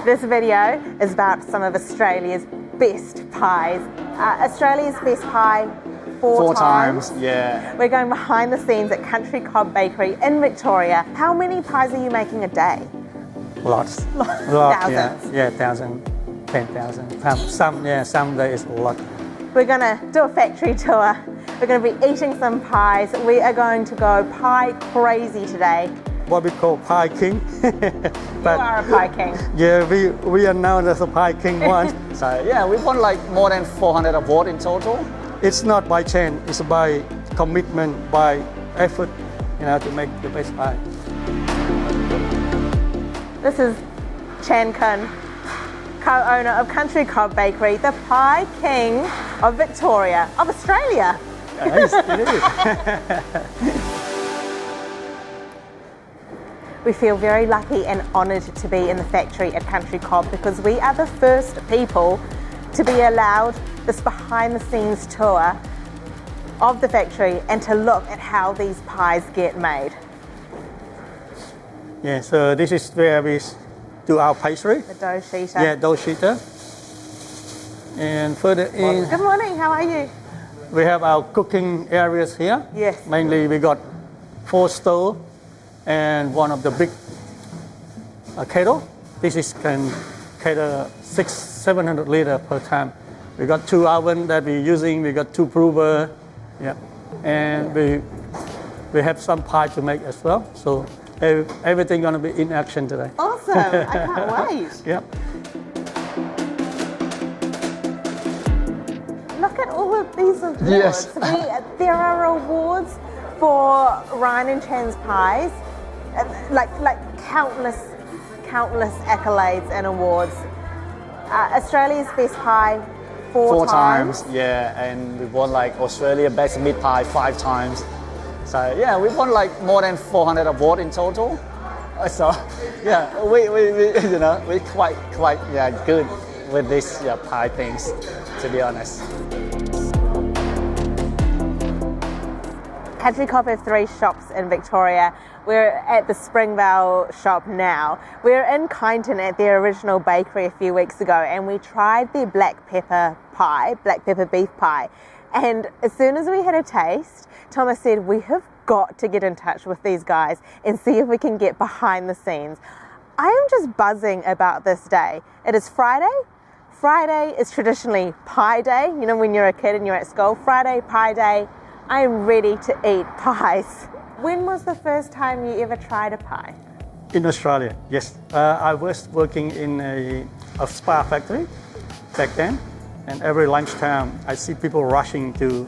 This video is about some of Australia's best pies. Australia's best pie four times. Yeah. We're going behind the scenes at Cob Bakery in Victoria. How many pies are you making a day? Lots. Thousands. Yeah, 1,000, 10,000. Some days a lot. We're gonna do a factory tour. We're gonna be eating some pies. We are going to go pie crazy today. What we call pie king. You are a pie king. Yeah, we are known as a pie king once. So yeah, we won like more than 400 awards in total. It's not by chance, it's by commitment, by effort, to make the best pie. This is Khun, co-owner of Cob Bakery, the pie king of Victoria, of Australia. It is. We feel very lucky and honoured to be in the factory at Cob because we are the first people to be allowed this behind the scenes tour of the factory and to look at how these pies get made. Yeah, so this is where we do our pastry. The dough sheeter. Yeah, dough sheeter. And further in, Good morning, how are you? we have our cooking areas here. Yes. Mainly we got 4 stoves and one of the big kettle. This can cater 600-700 liters per time. We got 2 ovens that we're using. We got 2 prover. Yeah. And we have some pie to make as well. So everything gonna be in action today. Awesome, I can't wait. Yeah. Look at all of these awards. Yes. There are awards for Ryan and Chan's pies, like countless accolades and awards. Australia's best pie 4 times. Yeah, and we won like Australia best meat pie 5 times. So yeah, we won like more than 400 awards in total. So yeah, we're quite good with these pie things, to be honest. Cob has 3 shops in Victoria. We're at the Springvale shop now. We're in Kyneton at their original bakery a few weeks ago and we tried their black pepper beef pie. And as soon as we had a taste, Thomas said, we have got to get in touch with these guys and see if we can get behind the scenes. I am just buzzing about this day. It is Friday. Friday is traditionally pie day. You know, when you're a kid and you're at school, Friday, pie day. I am ready to eat pies. When was the first time you ever tried a pie? In Australia, yes. I was working in a spa factory back then, and every lunchtime I see people rushing to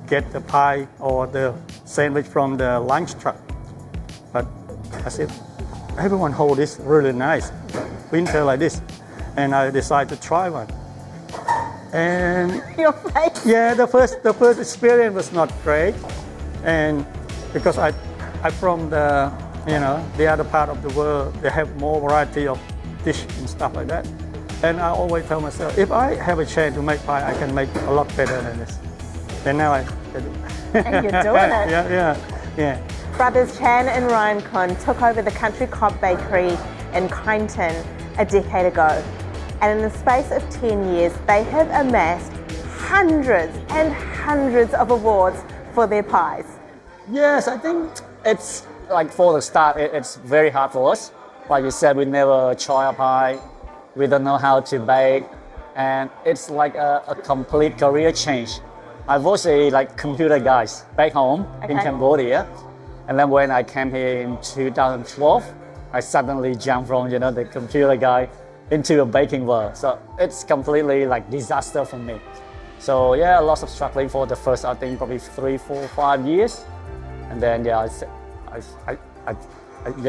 get the pie or the sandwich from the lunch truck. But I said, everyone hold this really nice, winter like this, and I decided to try one. And Your face. yeah, the first experience was not great, and because I'm from the other part of the world, they have more variety of dish and stuff like that. And I always tell myself, if I have a chance to make pie, I can make a lot better than this. And now I do. And you're doing it. Yeah. Brothers Chan and Ryan Khun took over the Cob Bakery in Kyneton a decade ago. And in the space of 10 years, they have amassed hundreds and hundreds of awards for their pies. Yes, I think it's like for the start, it's very hard for us. Like you said, we never try a pie. We don't know how to bake. And it's like a complete career change. I was a computer guy back home in Cambodia. And then when I came here in 2012, I suddenly jumped from the computer guy into a baking world. So it's completely disaster for me. So yeah, lots of struggling for the first, I think probably 3, 4, 5 years. And then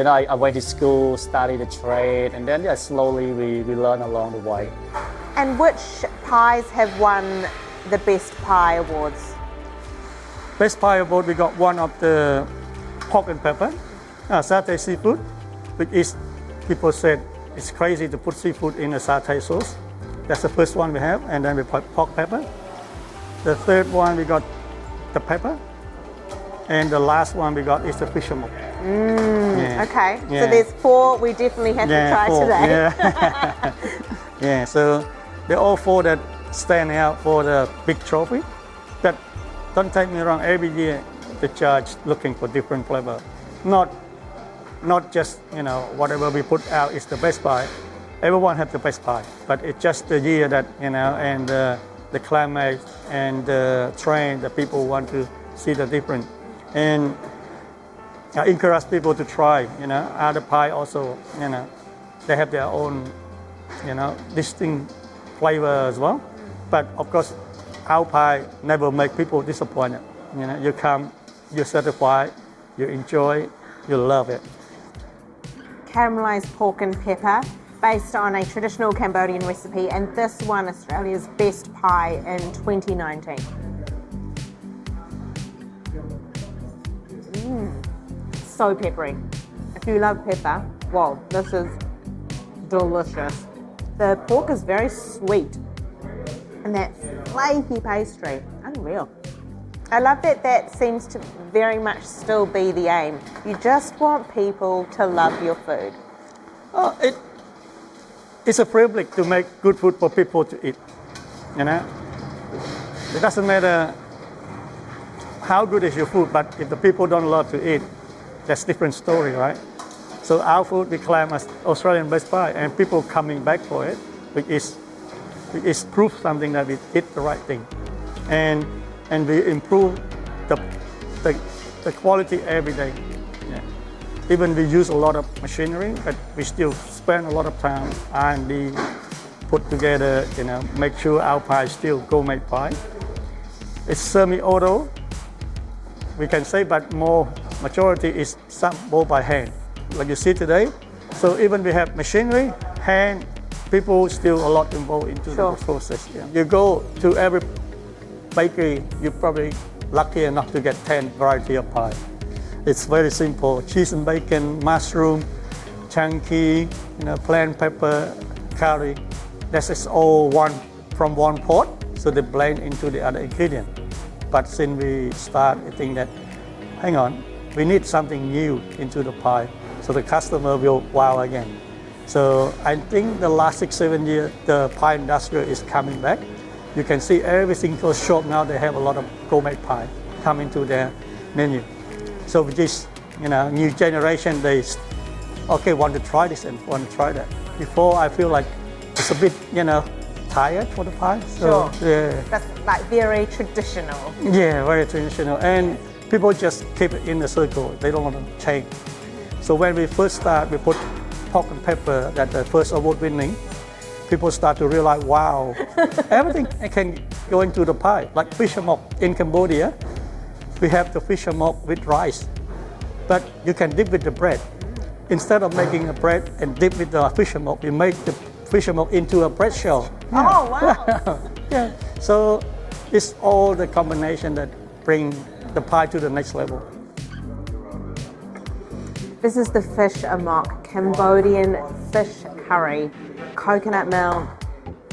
I went to school, studied the trade, and then slowly we learn along the way. And which pies have won the Best Pie Awards? Best pie award, we got one of the pork and pepper, satay seafood, which is, people said, it's crazy to put seafood in a satay sauce. That's the first one we have, and then we put pork pepper. The third one, we got the pepper. And the last one we got is the fish amok. Yeah. Okay, so Yeah. there's 4 we definitely have to try 4, today. Yeah. Yeah, so they're all 4 that stand out for the big trophy. But don't take me wrong, every year the judge looking for different flavor. Not just, whatever we put out is the best pie. Everyone has the best pie, but it's just the year that, and the climate and the trend that people want to see the difference. And I encourage people to try, other pie also, they have their own, distinct flavor as well. But of course, our pie never make people disappointed. You come, you're satisfied, you enjoy, you love it. Caramelised pork and pepper, based on a traditional Cambodian recipe, and this won Australia's best pie in 2019. So peppery. If you love pepper, wow, this is delicious. The pork is very sweet, and that flaky pastry, unreal. I love that seems to very much still be the aim. You just want people to love your food. Oh, it's a privilege to make good food for people to eat. It doesn't matter how good is your food, but if the people don't love to eat, that's a different story, right? So our food we claim as Australian best pie, and people coming back for it, which is proof something that we did the right thing, and we improve the quality every day. Yeah. Even we use a lot of machinery, but we still spend a lot of time R&D, put together, make sure our pie is still gourmet pie. It's semi-auto, we can say, but more majority is sampled by hand, like you see today. So even we have machinery, hand, people still a lot involved into the process. Yeah. You go to every bakery, you're probably lucky enough to get 10 variety of pie. It's very simple: cheese and bacon, mushroom, chunky, plain pepper, curry. This is all from one pot, so they blend into the other ingredient. But since we start, I think that, hang on, we need something new into the pie, so the customer will wow again. So I think the last 6-7 years, the pie industry is coming back. You can see every single shop now, they have a lot of gourmet pie come into their menu. So with this, new generation, they want to try this and want to try that. Before, I feel like it's a bit, tired for the pie. So, yeah. That's like very traditional. Yeah, very traditional. And people just keep it in the circle. They don't want to change. So when we first start, we put pork and pepper, that the first award winning. People start to realize, wow, everything can go into the pie. Like fish amok in Cambodia, we have the fish amok with rice, but you can dip with the bread. Instead of making a bread and dip with the fish amok, we make the fish amok into a bread shell. Yeah. Oh, wow. Yeah. So it's all the combination that bring the pie to the next level. This is the fish amok, Cambodian fish curry, coconut milk,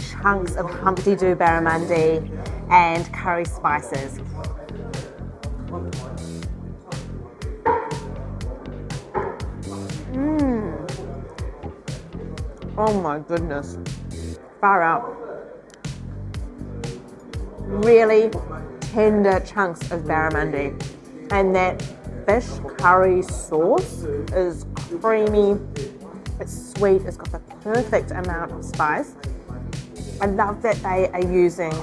chunks of Humpty Doo barramundi, and curry spices. Oh my goodness, far out. Really tender chunks of barramundi, and that fish curry sauce is creamy, it's sweet, it's got the perfect amount of spice. I love that they are using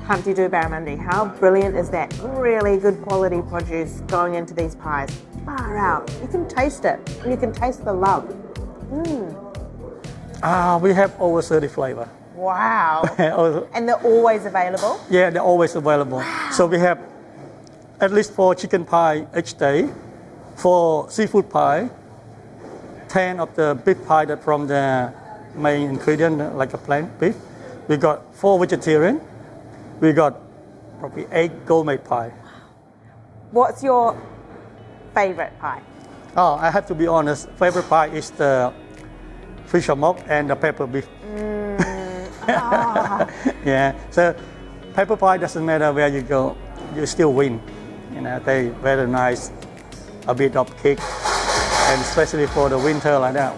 Humpty Doo barramundi. How brilliant is that? Really good quality produce going into these pies. Far out. You can taste it, and you can taste the love. We have over 30 flavor. Wow. And they're always available? Yeah, they're always available. Wow. So we have at least 4 chicken pie each day, 4 seafood pie, 10 of the beef pie that from the main ingredient, like a plain beef. We got 4 vegetarian. We got probably 8 gourmet pie. What's your favorite pie? Oh, I have to be honest. Favorite pie is the fish amok and the pepper beef. Yeah. So pepper pie doesn't matter where you go, you still win. they very nice, a bit of kick, and especially for the winter like that.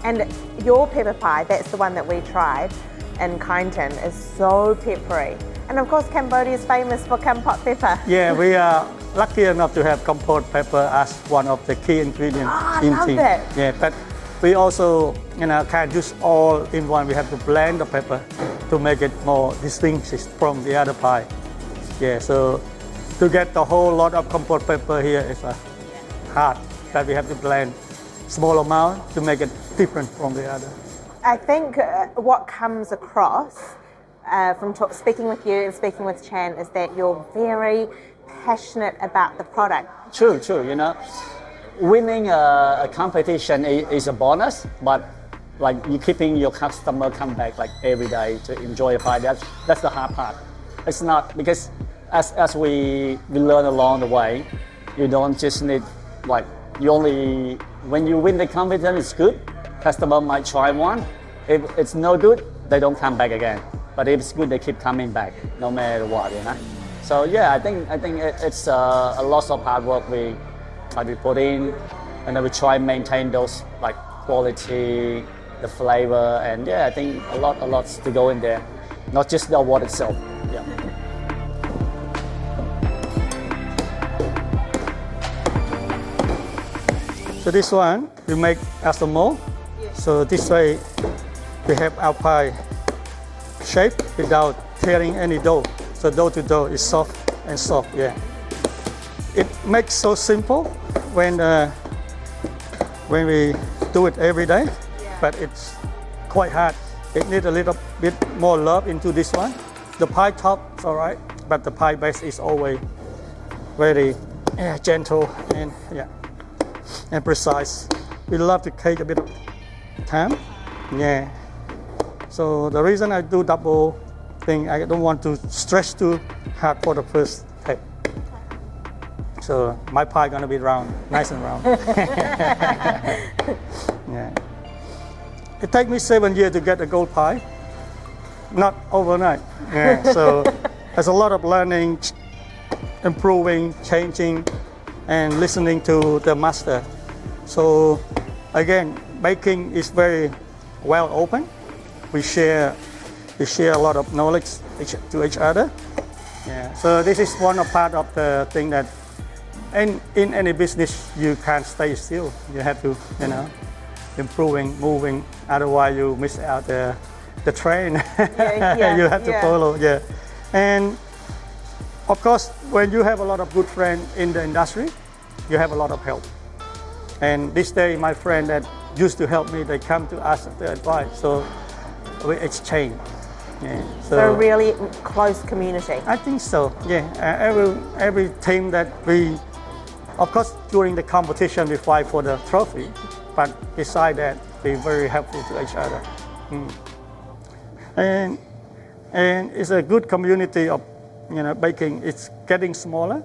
And your pepper pie, that's the one that we tried in Kyneton, is so peppery. And of course, Cambodia is famous for kampot pepper. Yeah, we are lucky enough to have kampot pepper as one of the key ingredients I in love tea. that. Yeah, but we also, can't use all in one. We have to blend the pepper to make it more distinct from the other pie. Yeah, so to get the whole lot of kampot pepper here is hard. That we have to blend small amount to make it different from the other. I think what comes across from speaking with you and speaking with Chan is that you're very passionate about the product. True. Winning a competition is a bonus, but like you keeping your customer come back like every day to enjoy a pie. That's the hard part. It's not because as we learn along the way, you don't just need like you only when you win the competition it's good. Customer might try one. If it's no good, they don't come back again. But if it's good, they keep coming back no matter what. So yeah, I think it's a lot of hard work we put in, and then we try and maintain those like quality, the flavor, and yeah, I think a lot to go in there, not just the award itself. Yeah. So this one we make as a mold. So this way we have our pie shape without tearing any dough. So dough to dough is soft and soft. Yeah. It makes so simple when we do it every day, but it's quite hard. It needs a little bit more love into this one. The pie top is all right, but the pie base is always very gentle and precise. We love to take a bit of time. Yeah. So the reason I do double thing, I don't want to stretch too hard for the first take. So my pie gonna be round, nice and round. Yeah. It took me 7 years to get a gold pie, not overnight. Yeah. So there's a lot of learning, improving, changing, and listening to the master. So again, baking is very well open. We share a lot of knowledge to each other. Yeah. So this is one of part of the thing that in any business you can't stay still. You have to, improving, moving. Otherwise you miss out the train. You have to follow. Yeah. And of course, when you have a lot of good friends in the industry, you have a lot of help. And this day, my friend that used to help me, they come to us for advice. So we exchange. Yeah. So a really close community. I think so. Yeah. Every team that we, of course, during the competition we fight for the trophy, but beside that, we're very helpful to each other. And it's a good community of, baking. It's getting smaller.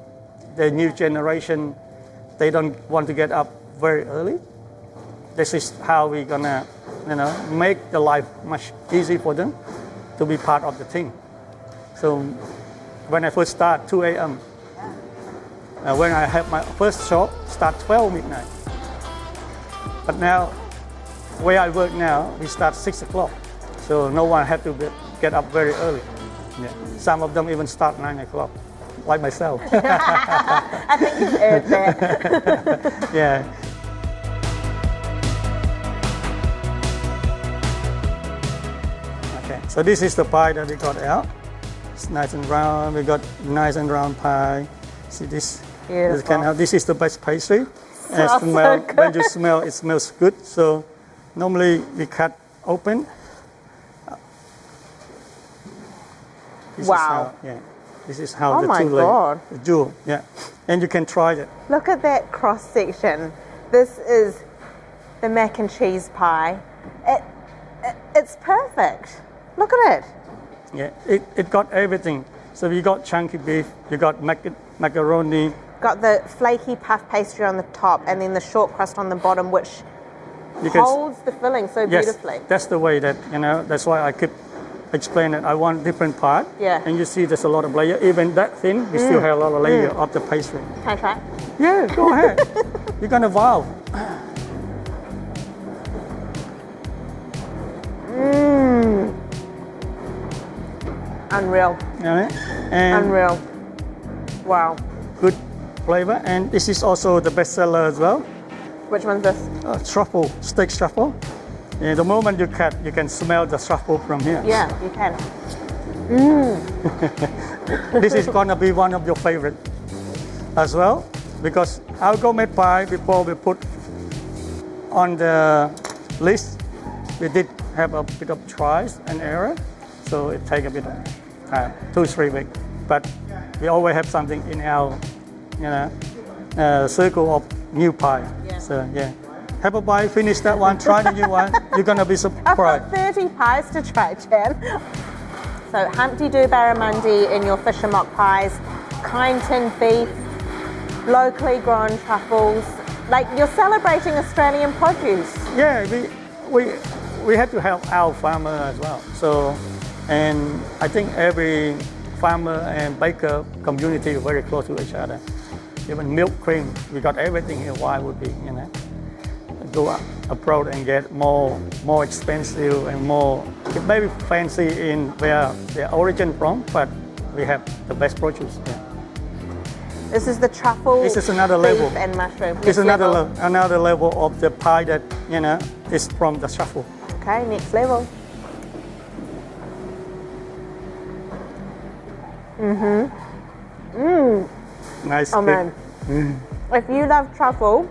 The new generation, they don't want to get up very early. This is how we're gonna, make the life much easier for them to be part of the team. So when I first start 2 a.m. When I have my first shop, start 12 midnight. But now, where I work now, we start 6 o'clock. So no one had to get up very early. Yeah. Some of them even start 9 o'clock, like myself. I think you've earned that. Yeah. Okay, so this is the pie that we got out. It's nice and round. We got nice and round pie. See this? This is the best pastry. And So good. When you smell, it smells good. So normally we cut open. Wow. This is how Oh the my two God. the jewel. Yeah, and you can try it. Look at that cross section. This is the mac and cheese pie. It's perfect. Look at it. Yeah, it got everything. So you got chunky beef, you got macaroni. Got the flaky puff pastry on the top and then the short crust on the bottom, which You can, holds the filling so yes, beautifully. that's the way that, that's why I keep explain that I want different part. Yeah. And you see there's a lot of layer. Even that thin, we still have a lot of layer of the pastry. Can I try? Yeah, go ahead. You're gonna wow. Unreal. Alright. And Unreal. Wow. good flavor. And this is also the best seller as well. Which one's this? Truffle, steak truffle. And the moment you cut, you can smell the truffle from here. Yeah, you can. This is gonna be one of your favorite as well, because our gourmet pie, before we put on the list, we did have a bit of trials and error, so it take a bit of time, 2-3 weeks. But we always have something in our, circle of new pie. Yeah. So yeah, have a bite, finish that one, try the new one. You're gonna be I've surprised. got 30 pies to try, Chan. So Humpty Doo barramundi in your fish amok pies, Kyneton beef, locally grown truffles. Like, you're celebrating Australian produce. Yeah, we have to help our farmer as well. So, and I think every farmer and baker community is very close to each other. Even milk cream, we got everything here. Why would we, go abroad and get more expensive and more, it may be fancy in where the origin from, but we have the best produce. Yeah. This is the truffle, This is another beef level. and mushroom. It's Next level. another level of the pie that, is from the truffle. Okay, next level. Nice. Oh big- man. If you love truffle,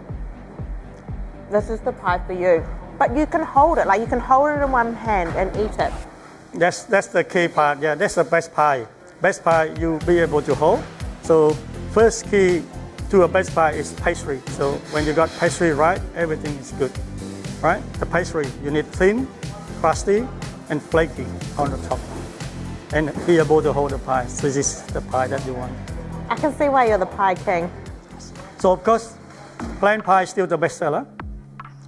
this is the pie for you. But you can hold it, like you can hold it in one hand and eat it. That's the key part. Yeah, that's the best pie. Best pie you'll be able to hold. So first key to a best pie is pastry. So when you got pastry right, everything is good, right? The pastry, you need thin, crusty, and flaky on the top, and be able to hold the pie. So this is the pie that you want. I can see why you're the pie king. So of course, plain pie is still the best seller.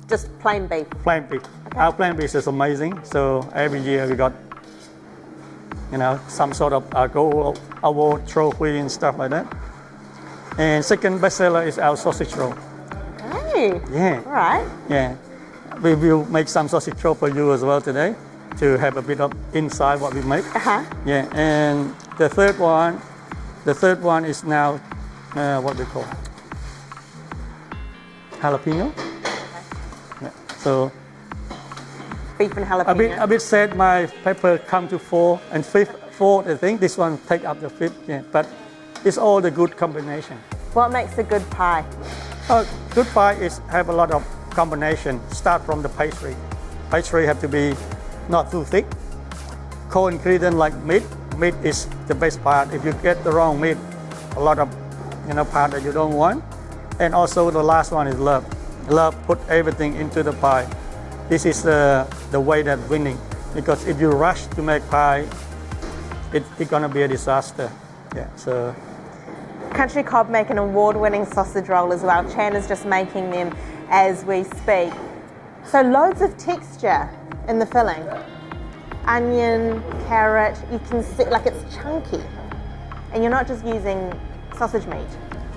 Just plain beef. Plain beef. Our plain beef is amazing. So every year we got, some sort of gold award trophy and stuff like that. And second best seller is our sausage roll. Hey. Yeah. All right. Yeah. We will make some sausage roll for you as well today to have a bit of inside what we make. Uh-huh. Yeah. And the third one is now what we call jalapeno. Yeah. So Beef and jalapeno. a bit sad my pepper come to 4 and 5th, 4th, I think. This one take up the 5th, yeah. But it's all the good combination. What makes a good pie? Good pie is have a lot of combination. Start from the pastry. Pastry have to be not too thick. Co-ingredient like meat. Meat is the best part. If you get the wrong meat, a lot of part that you don't want. And also the last one is love. Love put everything into the pie. This is the way that winning. Because if you rush to make pie, it's gonna be a disaster. Yeah. So. Country Cob make an award-winning sausage roll as well. Chan is just making them as we speak. So loads of texture in the filling. Onion, carrot, you can see, like it's chunky. And you're not just using sausage meat.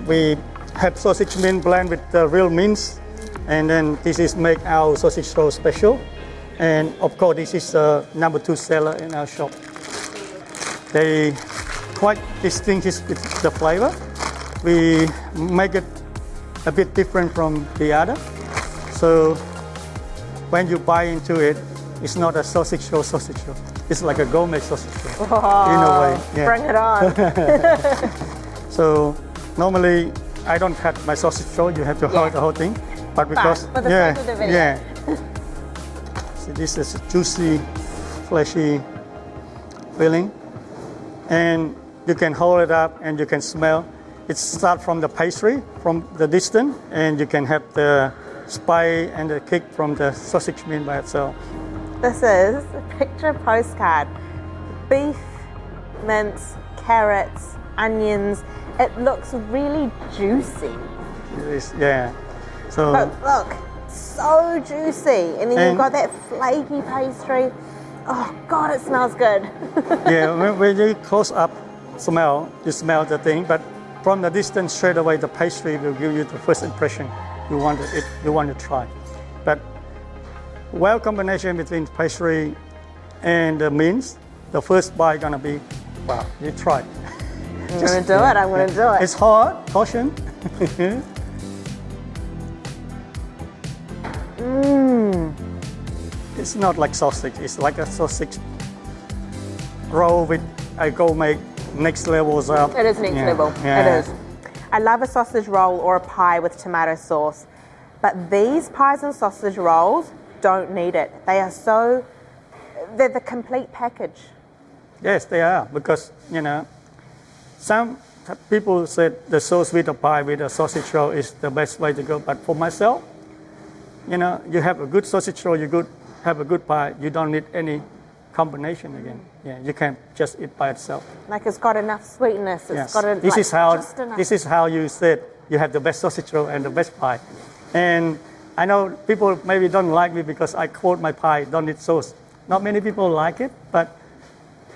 We have sausage meat blend with the real mince, and then this is make our sausage roll special. And of course, this is number 2 seller in our shop. They quite distinguished with the flavor. We make it a bit different from the other. So when you bite into it, it's not a sausage roll. It's like a gourmet sausage roll in a way. Yeah. Bring it on. So normally I don't cut my sausage roll. You have to hold the whole thing. But because for the sake of the video. yeah. So this is juicy, fleshy filling, and you can hold it up and you can smell. It starts from the pastry, from the distance, and you can have the spice and the kick from the sausage meat by itself. This is a picture postcard. Beef, mince, carrots, onions. It looks really juicy. It is, yeah. So Look, so juicy. And then you've got that flaky pastry. Oh God, it smells good. Yeah, when you close up smell, you smell the thing, but from the distance straight away the pastry will give you the first impression you want to try. But well combination between pastry and the mince, the first bite gonna be, wow, you try. I'm gonna do it, I'm gonna do it. It's hard, caution. It's not like sausage, it's like a sausage roll with a gourmet next levels up. It is next level, it is. I love a sausage roll or a pie with tomato sauce, but these pies and sausage rolls don't need it. They're the complete package. Yes, they are, because, some people said the sauce with a pie with a sausage roll is the best way to go, but for myself, you have a good sausage roll, have a good pie, you don't need any combination again. Yeah, you can just eat by itself. Like it's got enough sweetness. It's got this enough. This is how you said you have the best sausage roll and the best pie. And I know people maybe don't like me because I quote my pie, don't need sauce. Not many people like it, but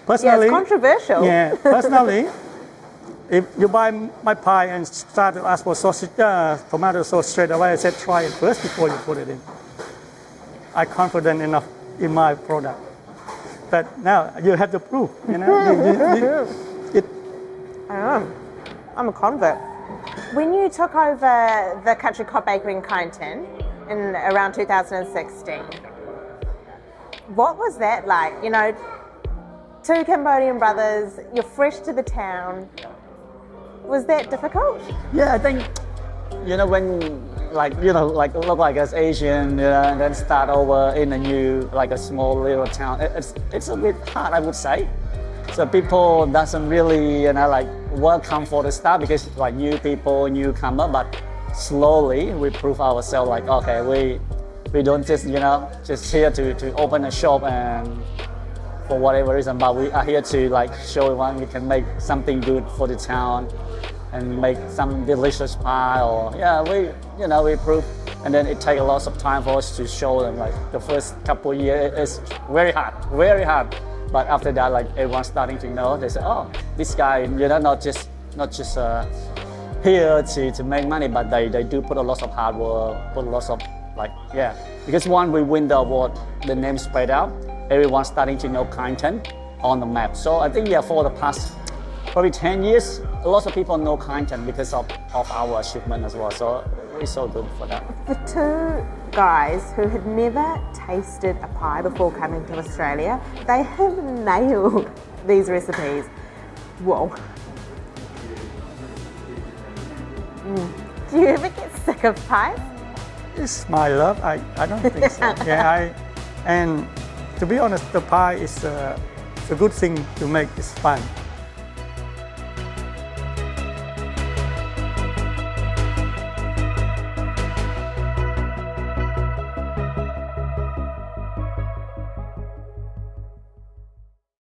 personally, it's controversial. Yeah, personally, if you buy my pie and start to ask for sausage, tomato sauce straight away, I said try it first before you put it in. I'm confident enough in my product. But now you have the proof, I am. I'm a convert. When you took over the country Cob Bakery in Kyneton in around 2016, what was that like? Two Cambodian brothers, you're fresh to the town. Was that difficult? Yeah, I think, when look like as Asian, and then start over in a new, like a small little town, it's a bit hard, I would say. So people doesn't really, welcome for the start because like new people, newcomer, but slowly we prove ourselves like, okay, we don't just, just here to open a shop and for whatever reason, but we are here to show everyone we can make something good for the town and make some delicious pie we prove. And then it takes a lot of time for us to show them. The first couple of years is very hard. But after that, everyone's starting to know. They say, oh, this guy, not just here to make money, but they do put a lot of hard work, put a lot of Because once we win the award, the name spread out, everyone's starting to know Kyneton on the map. So I think for the past probably 10 years, a lot of people know Kyneton because of our achievement as well. So we're so good for that. For two guys who had never tasted a pie before coming to Australia, they have nailed these recipes. Whoa. Do you ever get sick of pies? It's my love. I don't think so. And to be honest, the pie is a good thing to make. It's fun.